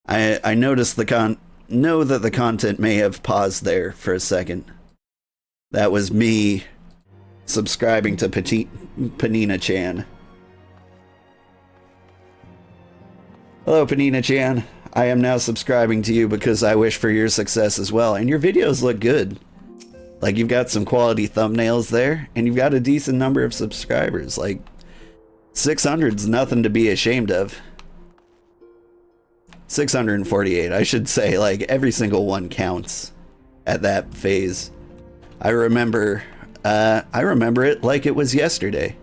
I noticed know that the content may have paused there for a second. That was me subscribing to PeninaChan. Hello, PeninaChan. I am now subscribing to you because I wish for your success as well. And your videos look good. Like, you've got some quality thumbnails there, and you've got a decent number of subscribers. Like, 600's nothing to be ashamed of. 648, I should say. Like, every single one counts at that phase. I remember it like it was yesterday.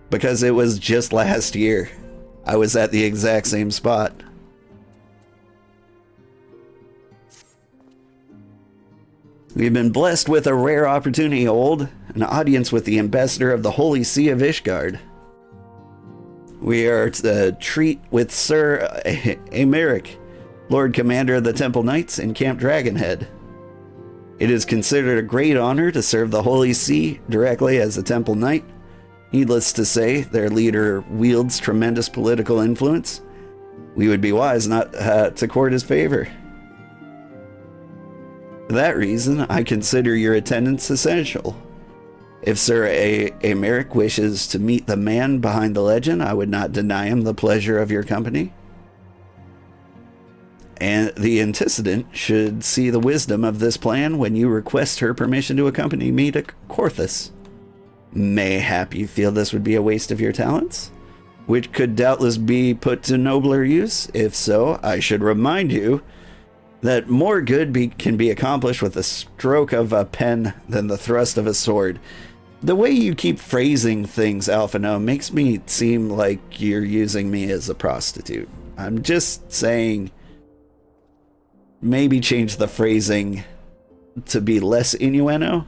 Because it was just last year. I was at the exact same spot. We've been blessed with a rare opportunity to hold an audience with the ambassador of the Holy See of Ishgard. We are to treat with Sir Emeric, Lord Commander of the Temple Knights in Camp Dragonhead. It is considered a great honor to serve the Holy See directly as a Temple Knight. Needless to say, their leader wields tremendous political influence. We would be wise not to court his favor. For that reason, I consider your attendance essential. If Sir Emeric wishes to meet the man behind the legend, I would not deny him the pleasure of your company. And the antecedent should see the wisdom of this plan when you request her permission to accompany me to Korthus. Mayhap you feel this would be a waste of your talents, which could doubtless be put to nobler use. If so, I should remind you that more good can be accomplished with a stroke of a pen than the thrust of a sword. The way you keep phrasing things, Alphino, makes me seem like you're using me as a prostitute. I'm just saying, maybe change the phrasing to be less innuendo.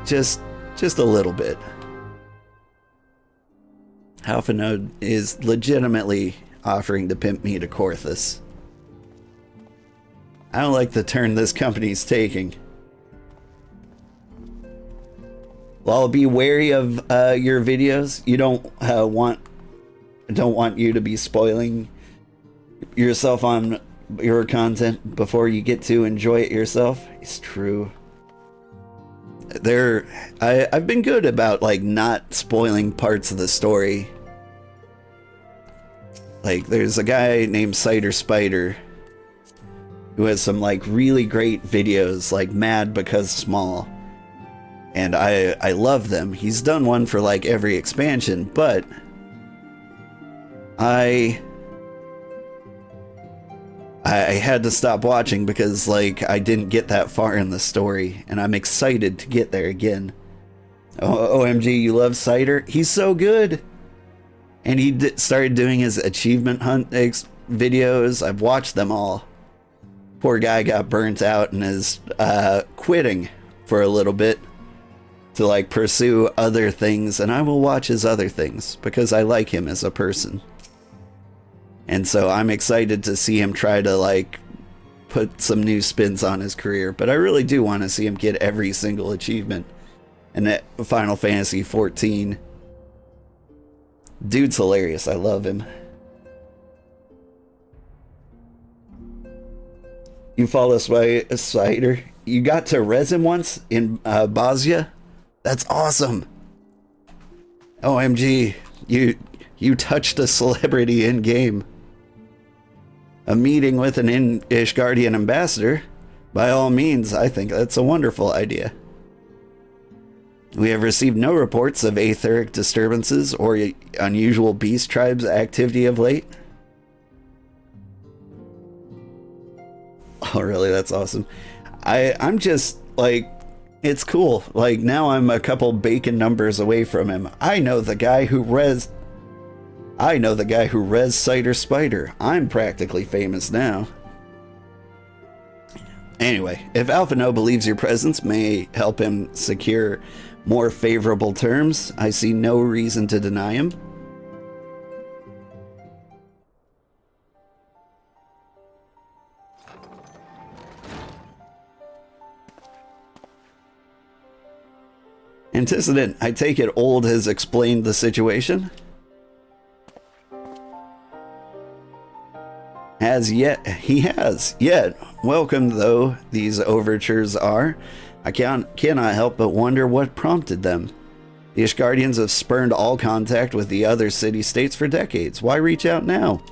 Just a little bit. Alphino is legitimately offering to pimp me to Korthus. I don't like the turn this company's taking. Well, I'll be wary of your videos. You don't want you to be spoiling yourself on your content before you get to enjoy it yourself. It's true. I've been good about like not spoiling parts of the story. Like, there's a guy named Cider Spider who has some like really great videos, like Mad Because Small. And I love them. He's done one for like every expansion, but I had to stop watching because like I didn't get that far in the story, and I'm excited to get there again. OMG, you love Cider? He's so good. And he started doing his achievement hunt videos. I've watched them all. Poor guy got burnt out and is quitting for a little bit to like pursue other things, and I will watch his other things because I like him as a person. And so I'm excited to see him try to like put some new spins on his career, but I really do want to see him get every single achievement in Final Fantasy XIV. Dude's hilarious. I love him. You follow Cider? You got to res him once in Bosnia? That's awesome. OMG, you touched a celebrity in game. A meeting with an Ishgardian ambassador? By all means, I think that's a wonderful idea. We have received no reports of aetheric disturbances or unusual beast tribes activity of late. Oh, really? That's awesome. I'm just, like, it's cool. Like, now I'm a couple bacon numbers away from him. I know the guy who res Cider Spider. I'm practically famous now. Anyway, if Alphino believes your presence may help him secure more favorable terms, I see no reason to deny him. Antecedent, I take it Old has explained the situation? He has yet. Welcome though these overtures are, I cannot help but wonder what prompted them. The Ishgardians have spurned all contact with the other city-states for decades. Why reach out now?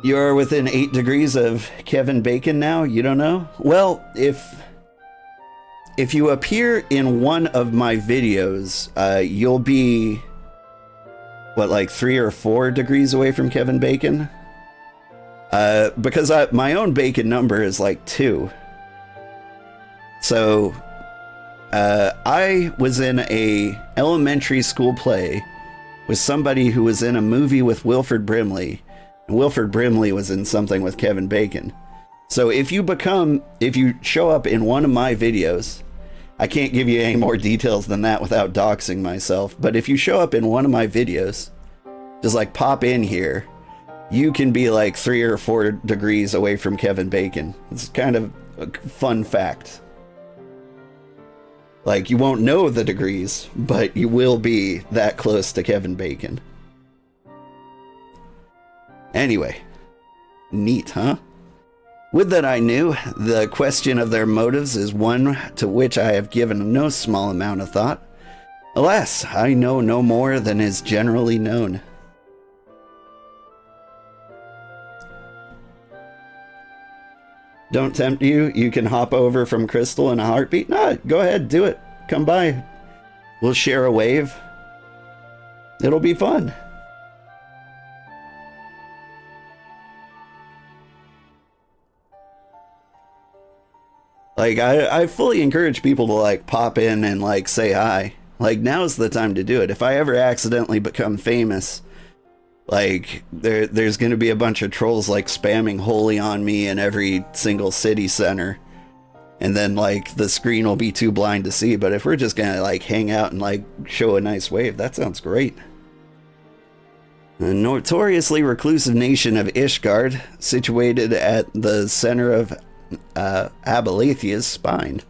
You're within 8 degrees of Kevin Bacon now? You don't know? Well, if you appear in one of my videos, you'll be, what, like 3 or 4 degrees away from Kevin Bacon? Because my own Bacon number is like 2. So, I was in a elementary school play with somebody who was in a movie with Wilford Brimley. And Wilford Brimley was in something with Kevin Bacon. So if you show up in one of my videos, I can't give you any more details than that without doxing myself, but if you show up in one of my videos, just like pop in here, you can be like 3 or 4 degrees away from Kevin Bacon. It's kind of a fun fact. Like, you won't know the degrees, but you will be that close to Kevin Bacon. Anyway, neat, huh? Would that I knew. The question of their motives is one to which I have given no small amount of thought. Alas, I know no more than is generally known. Don't tempt you. You can hop over from Crystal in a heartbeat. No, go ahead, do it. Come by. We'll share a wave. It'll be fun. Like, I fully encourage people to, like, pop in and, like, say hi. Like, now's the time to do it. If I ever accidentally become famous, like, there's going to be a bunch of trolls, like, spamming holy on me in every single city center. And then, like, the screen will be too blind to see. But if we're just going to, like, hang out and, like, show a nice wave, that sounds great. The notoriously reclusive nation of Ishgard, situated at the center of Abalathia's spine.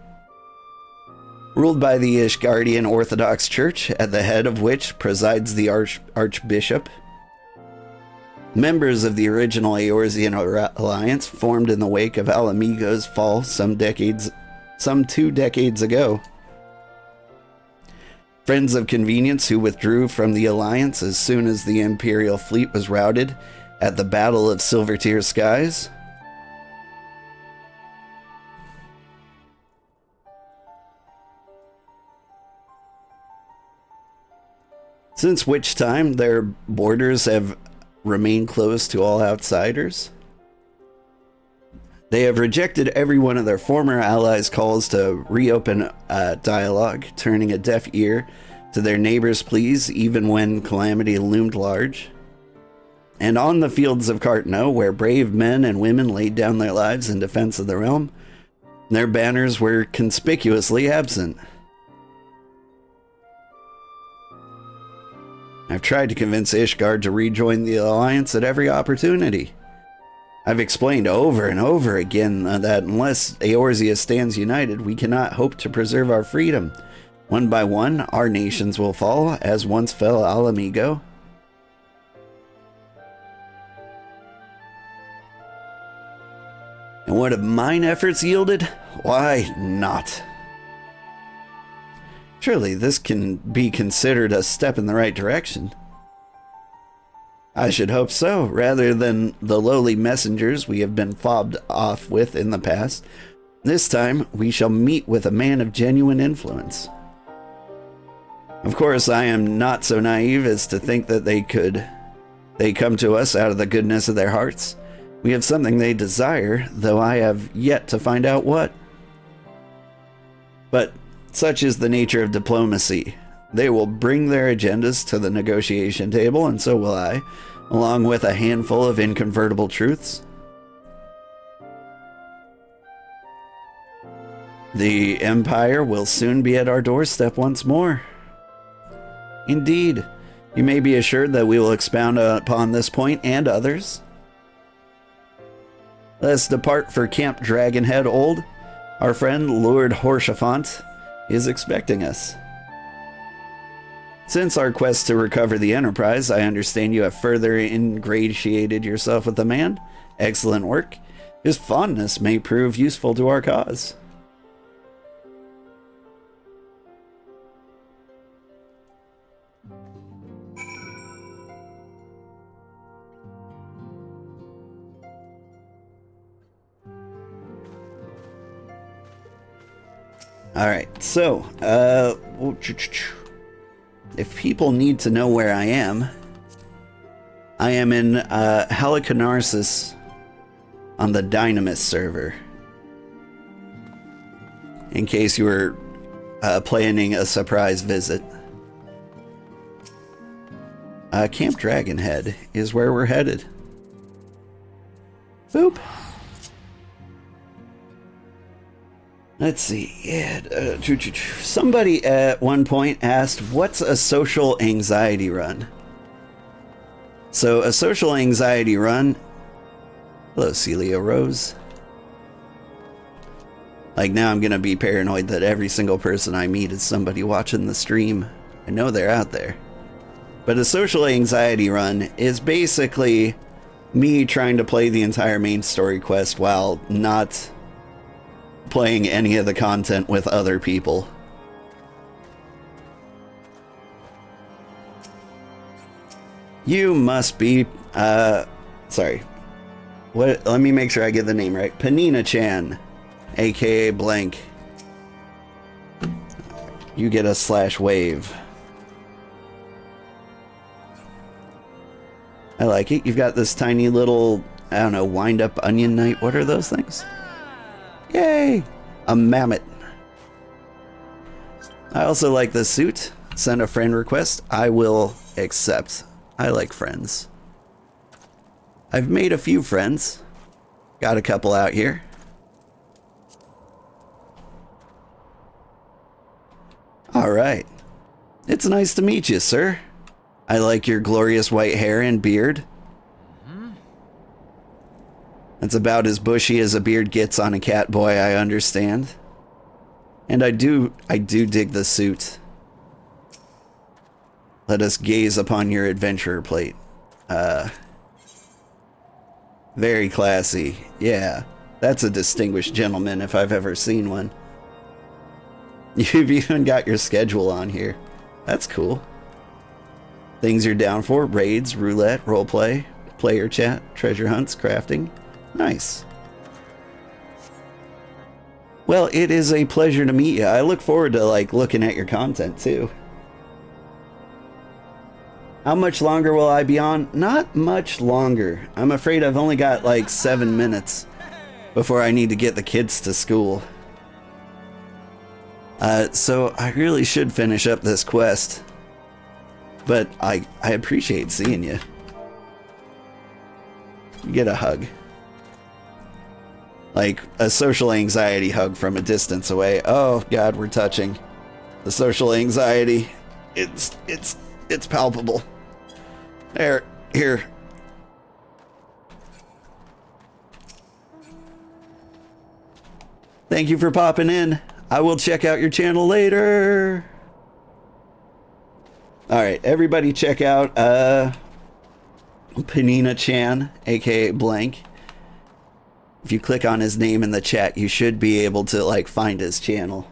Ruled by the Ishgardian Orthodox Church, at the head of which presides the Archbishop. Members of the original Eorzean Alliance formed in the wake of Alamigo's fall some 2 decades ago. Friends of convenience who withdrew from the Alliance as soon as the Imperial fleet was routed at the Battle of Silvertear Skies. Since which time their borders have remained closed to all outsiders. They have rejected every one of their former allies' calls to reopen dialogue, turning a deaf ear to their neighbors' pleas even when calamity loomed large. And on the fields of Cartno, where brave men and women laid down their lives in defense of the realm, their banners were conspicuously absent. I've tried to convince Ishgard to rejoin the Alliance at every opportunity. I've explained over and over again that unless Eorzea stands united, we cannot hope to preserve our freedom. One by one, our nations will fall, as once fell Alamigo. And what have mine efforts yielded? Why, naught. Surely this can be considered a step in the right direction. I should hope so, rather than the lowly messengers we have been fobbed off with in the past. This time, we shall meet with a man of genuine influence. Of course, I am not so naive as to think that they come to us out of the goodness of their hearts. We have something they desire, though I have yet to find out what. But such is the nature of diplomacy. They will bring their agendas to the negotiation table, and so will I, along with a handful of inconvertible truths. The Empire will soon be at our doorstep once more. Indeed, you may be assured that we will expound upon this point and others. Let us depart for Camp Dragonhead Old. Our friend Lord Horshafont is expecting us. Since our quest to recover the Enterprise, I understand you have further ingratiated yourself with the man. Excellent work. His fondness may prove useful to our cause. Alright, so, if people need to know where I am in Halicarnassus on the Dynamis server. In case you were planning a surprise visit. Camp Dragonhead is where we're headed. Boop. Let's see. Yeah, somebody at one point asked, what's a social anxiety run? So a social anxiety run... Hello, Celia Rose. Like, now I'm gonna be paranoid that every single person I meet is somebody watching the stream. I know they're out there. But a social anxiety run is basically me trying to play the entire main story quest while not playing any of the content with other people. You must be, sorry. What? Let me make sure I get the name right. PeninaChan, aka blank. You get a /wave. I like it. You've got this tiny little, I don't know, wind-up onion knight. What are those things? Yay! A mammoth. I also like this suit. Send a friend request. I will accept. I like friends. I've made a few friends. Got a couple out here. Alright. It's nice to meet you, sir. I like your glorious white hair and beard. It's about as bushy as a beard gets on a cat boy, I understand. And I do dig the suit. Let us gaze upon your adventurer plate. Very classy. Yeah, that's a distinguished gentleman if I've ever seen one. You've even got your schedule on here. That's cool. Things you're down for: raids, roulette, roleplay, player chat, treasure hunts, crafting. Nice. Well, it is a pleasure to meet you. I look forward to, like, looking at your content, too. How much longer will I be on? Not much longer. I'm afraid I've only got, like, 7 minutes before I need to get the kids to school. So I really should finish up this quest. But I appreciate seeing you. Get a hug. Like a social anxiety hug from a distance away. Oh God, we're touching. The social anxiety. It's palpable. There, here. Thank you for popping in. I will check out your channel later. Alright, everybody check out PeninaChan, aka blank. If you click on his name in the chat, you should be able to, like, find his channel.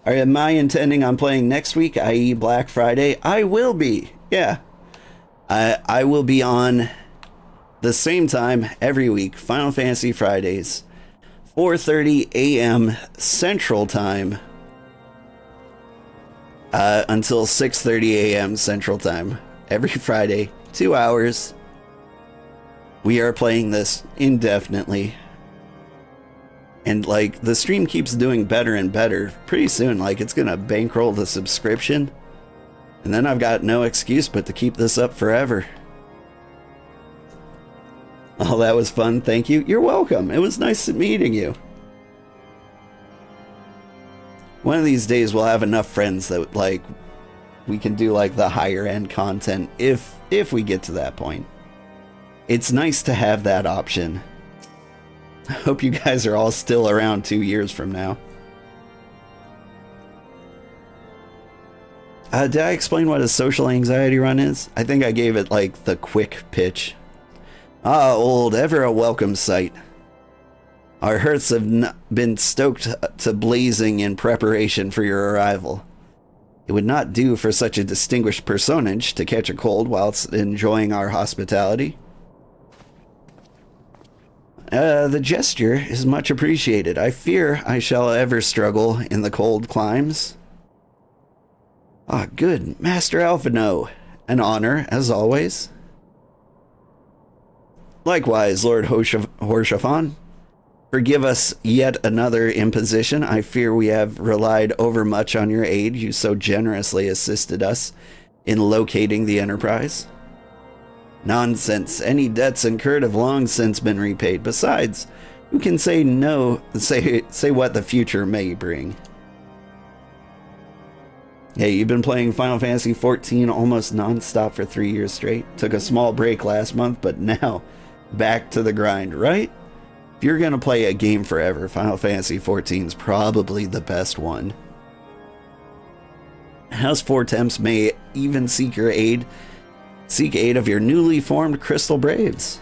Alright, am I intending on playing next week, i.e. Black Friday? I will be, yeah. I will be on the same time every week, Final Fantasy Fridays, 4:30 a.m. Central Time, until 6:30 a.m. Central Time. Every Friday, 2 hours. We are playing this indefinitely. And, like, the stream keeps doing better and better. Pretty soon, like, it's gonna bankroll the subscription. And then I've got no excuse but to keep this up forever. Oh, that was fun. Thank you. You're welcome. It was nice meeting you. One of these days we'll have enough friends that, like, we can do, like, the higher end content if we get to that point. It's nice to have that option. I hope you guys are all still around 2 years from now. Did I explain what a social anxiety run is? I think I gave it like the quick pitch. Ah, old, ever a welcome sight. Our hearths have been stoked to blazing in preparation for your arrival. It would not do for such a distinguished personage to catch a cold whilst enjoying our hospitality. The gesture is much appreciated. I fear I shall ever struggle in the cold climes. Ah, good. Master Alphino. An honor, as always. Likewise, Lord Horshaphon. Forgive us yet another imposition. I fear we have relied overmuch on your aid. You so generously assisted us in locating the Enterprise. Nonsense. Any debts incurred have long since been repaid. Besides, who can say no, say what the future may bring? Hey, you've been playing Final Fantasy XIV almost non-stop for 3 years straight. Took a small break last month, but now back to the grind, right? If you're gonna play a game forever, Final Fantasy XIV is probably the best one. House Four Temps may even seek aid of your newly formed Crystal Braves.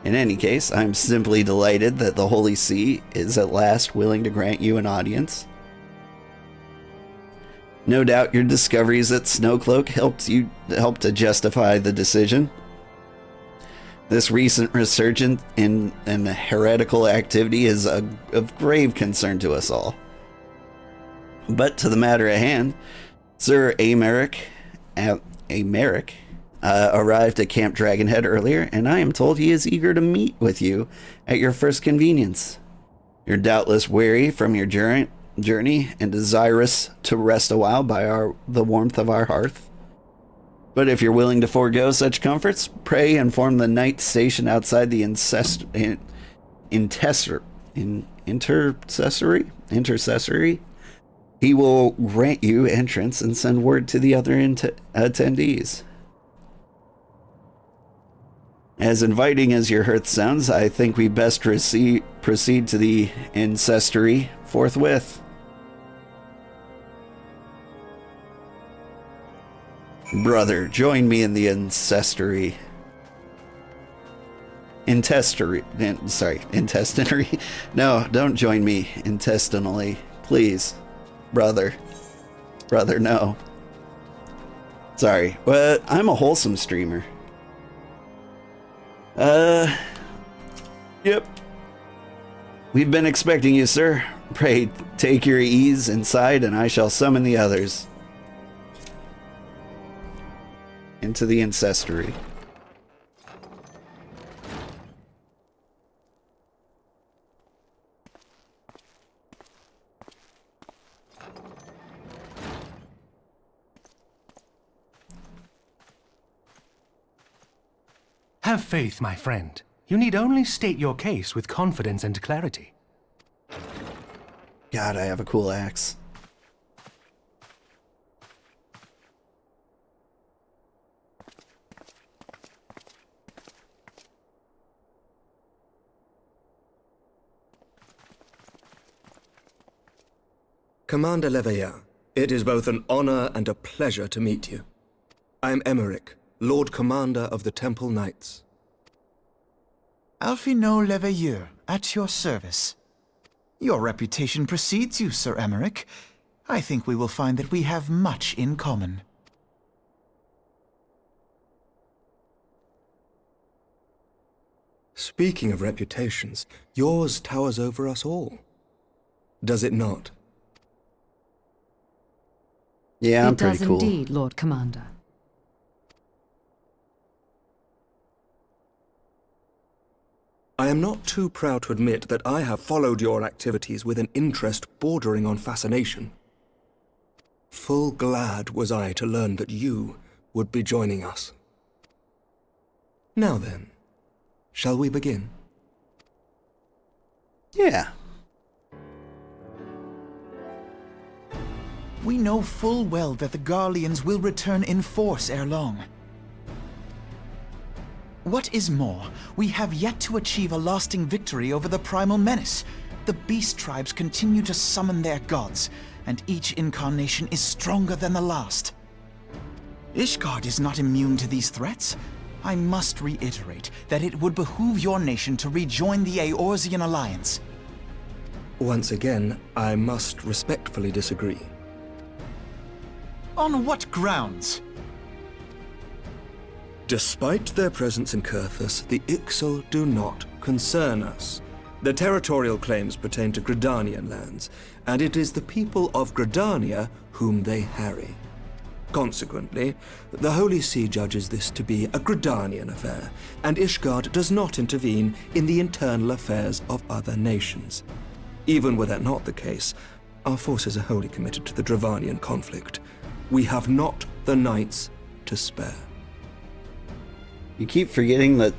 In any case, I'm simply delighted that the Holy See is at last willing to grant you an audience. No doubt your discoveries at Snowcloak helped to justify the decision. This recent resurgence in heretical activity is of grave concern to us all. But to the matter at hand, Sir Americ arrived at Camp Dragonhead earlier, and I am told he is eager to meet with you at your first convenience. You're doubtless weary from your journey and desirous to rest a while by the warmth of our hearth. But if you're willing to forego such comforts, pray inform the knight stationed outside the intercessory. He will grant you entrance and send word to the other attendees. As inviting as your hearth sounds, I think we best proceed to the ancestry forthwith. Brother, join me in the ancestry. Intestinary. No, don't join me intestinally. Please. Brother, no. Sorry. Well, I'm a wholesome streamer. Yep. We've been expecting you, sir. Pray take your ease inside, and I shall summon the others into the ancestry. Have faith, my friend. You need only state your case with confidence and clarity. God, I have a cool axe. Commander Leveilleur, it is both an honor and a pleasure to meet you. I am Emeric, Lord Commander of the Temple Knights. Alphino Leveilleur, at your service. Your reputation precedes you, Sir Emeric. I think we will find that we have much in common. Speaking of reputations, yours towers over us all. Does it not? Yeah, I'm pretty cool. It does indeed, Lord Commander. I am not too proud to admit that I have followed your activities with an interest bordering on fascination. Full glad was I to learn that you would be joining us. Now then, shall we begin? Yeah. We know full well that the Garleans will return in force ere long. What is more, we have yet to achieve a lasting victory over the primal menace. The beast tribes continue to summon their gods, and each incarnation is stronger than the last. Ishgard is not immune to these threats. I must reiterate that it would behoove your nation to rejoin the Eorzean Alliance. Once again, I must respectfully disagree. On what grounds? Despite their presence in Kurthus, the Ixal do not concern us. Their territorial claims pertain to Gridanian lands, and it is the people of Gridania whom they harry. Consequently, the Holy See judges this to be a Gridanian affair, and Ishgard does not intervene in the internal affairs of other nations. Even were that not the case, our forces are wholly committed to the Dravanian conflict. We have not the knights to spare. You keep forgetting that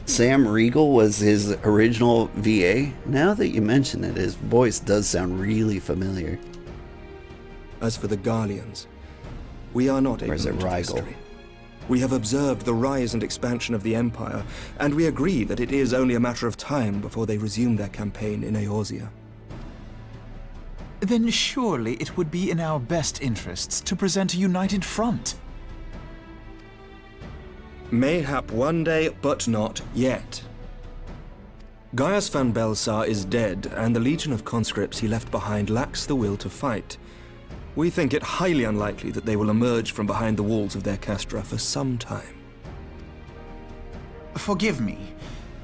Sam Riegel was his original VA. Now that you mention it, his voice does sound really familiar. As for the Garleans, we are not ignorant of history. We have observed the rise and expansion of the Empire, and we agree that it is only a matter of time before they resume their campaign in Eorzea. Then surely it would be in our best interests to present a united front. Mayhap one day, but not yet. Gaius van Belsar is dead, and the legion of conscripts he left behind lacks the will to fight. We think it highly unlikely that they will emerge from behind the walls of their castra for some time. Forgive me,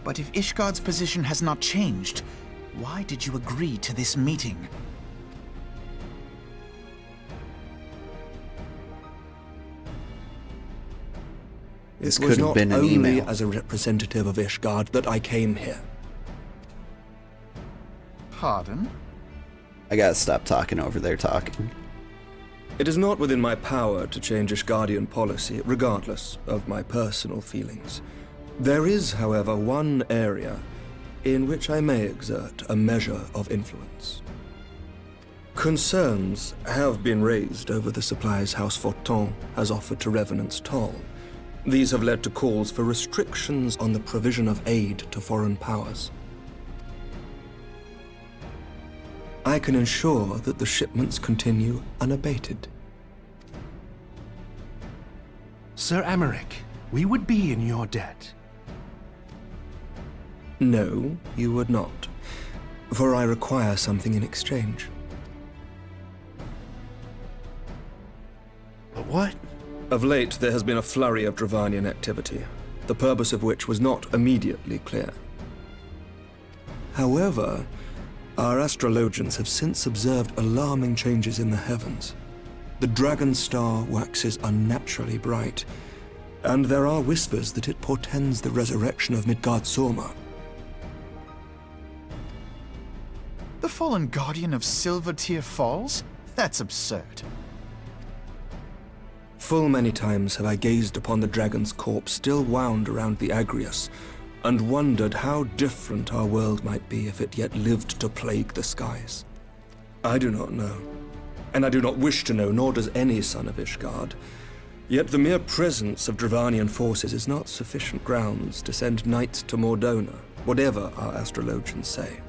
but if Ishgard's position has not changed, why did you agree to this meeting? This It was could have not been an only email. as a representative of Ishgard that I came here. Pardon? I gotta stop talking over there talking. It is not within my power to change Ishgardian policy, regardless of my personal feelings. There is, however, one area in which I may exert a measure of influence. Concerns have been raised over the supplies House Fortin has offered to Revenant's Toll. These have led to calls for restrictions on the provision of aid to foreign powers. I can ensure that the shipments continue unabated. Sir Emmerich, we would be in your debt. No, you would not, for I require something in exchange. What? Of late, there has been a flurry of Dravanian activity, the purpose of which was not immediately clear. However, our astrologians have since observed alarming changes in the heavens. The dragon star waxes unnaturally bright, and there are whispers that it portends the resurrection of Midgard-Sorma. The fallen guardian of Silvertear Falls? That's absurd. Full many times have I gazed upon the dragon's corpse still wound around the Agrius, and wondered how different our world might be if it yet lived to plague the skies. I do not know, and I do not wish to know, nor does any son of Ishgard. Yet the mere presence of Dravanian forces is not sufficient grounds to send knights to Mordona, whatever our astrologians say.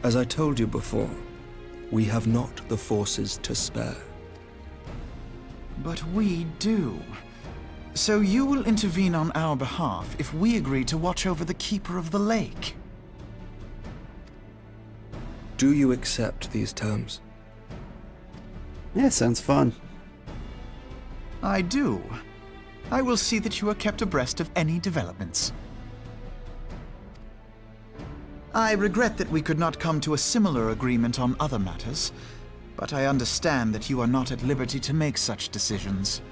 As I told you before, we have not the forces to spare. But we do. So you will intervene on our behalf if we agree to watch over the Keeper of the Lake. Do you accept these terms? Yeah, sounds fun. I do. I will see that you are kept abreast of any developments. I regret that we could not come to a similar agreement on other matters, but I understand that you are not at liberty to make such decisions.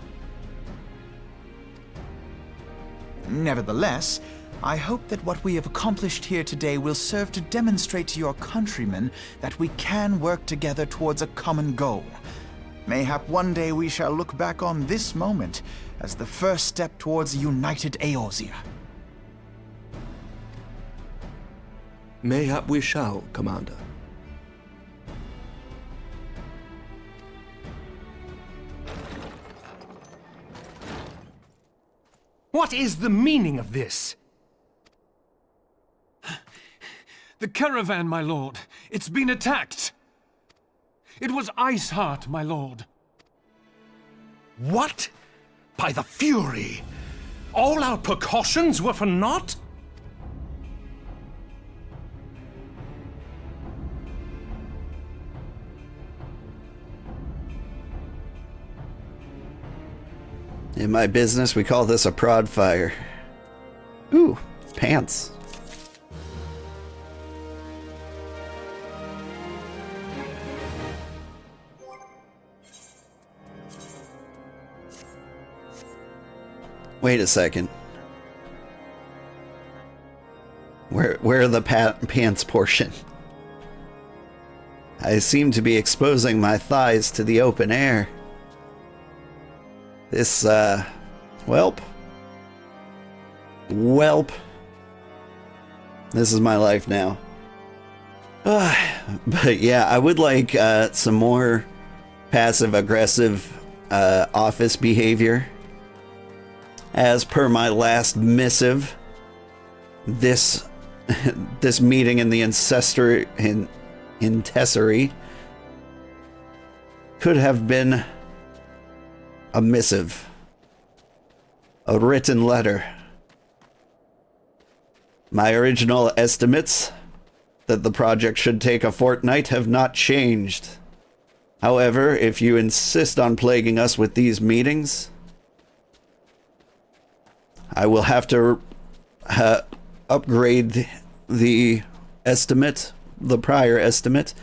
Nevertheless, I hope that what we have accomplished here today will serve to demonstrate to your countrymen that we can work together towards a common goal. Mayhap one day we shall look back on this moment as the first step towards a united Eorzea. Mayhap we shall, Commander. What is the meaning of this? The caravan, my lord. It's been attacked. It was Iceheart, my lord. What? By the Fury! All our precautions were for naught? In my business, we call this a prod fire. Ooh, pants. Wait a second. Where are the pants portion? I seem to be exposing my thighs to the open air. This, welp. This is my life now. But yeah, I would like some more passive-aggressive office behavior. As per my last missive, this meeting in the Intessory could have been a missive, a written letter. My original estimates that the project should take a fortnight have not changed. However, if you insist on plaguing us with these meetings, I will have to upgrade the estimate, the prior estimate,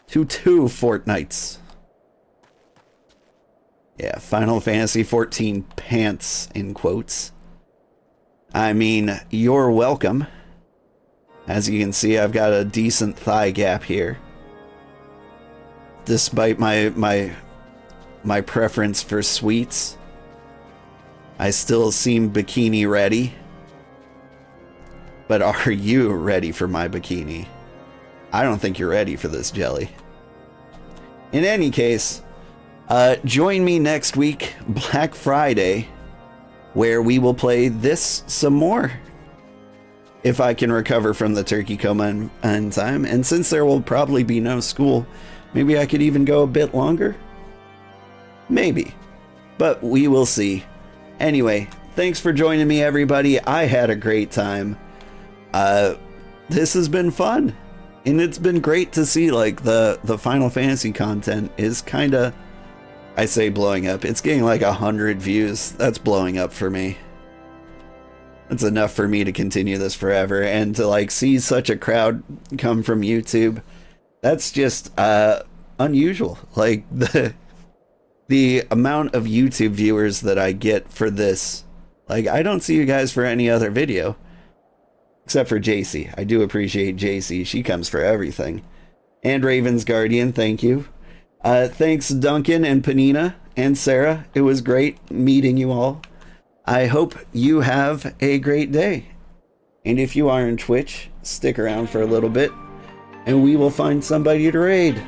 to 2 fortnights. Yeah, Final Fantasy XIV pants, in quotes. I mean, you're welcome. As you can see, I've got a decent thigh gap here. Despite my preference for sweets, I still seem bikini ready. But are you ready for my bikini? I don't think you're ready for this, Jelly. In any case, join me next week, Black Friday, where we will play this some more. If I can recover from the turkey coma in time. And since there will probably be no school, maybe I could even go a bit longer? Maybe. But we will see. Anyway, thanks for joining me, everybody. I had a great time. This has been fun. And it's been great to see, like, the Final Fantasy content is kind of, I say blowing up. It's getting like 100 views. That's blowing up for me. That's enough for me to continue this forever. And to, like, see such a crowd come from YouTube, that's just unusual. Like, the amount of YouTube viewers that I get for this, like, I don't see you guys for any other video. Except for JC. I do appreciate JC. She comes for everything. And Raven's Guardian, thank you. Thanks Duncan and Penina and Sarah. It was great meeting you all. I hope you have a great day. And if you are on Twitch, stick around for a little bit and we will find somebody to raid.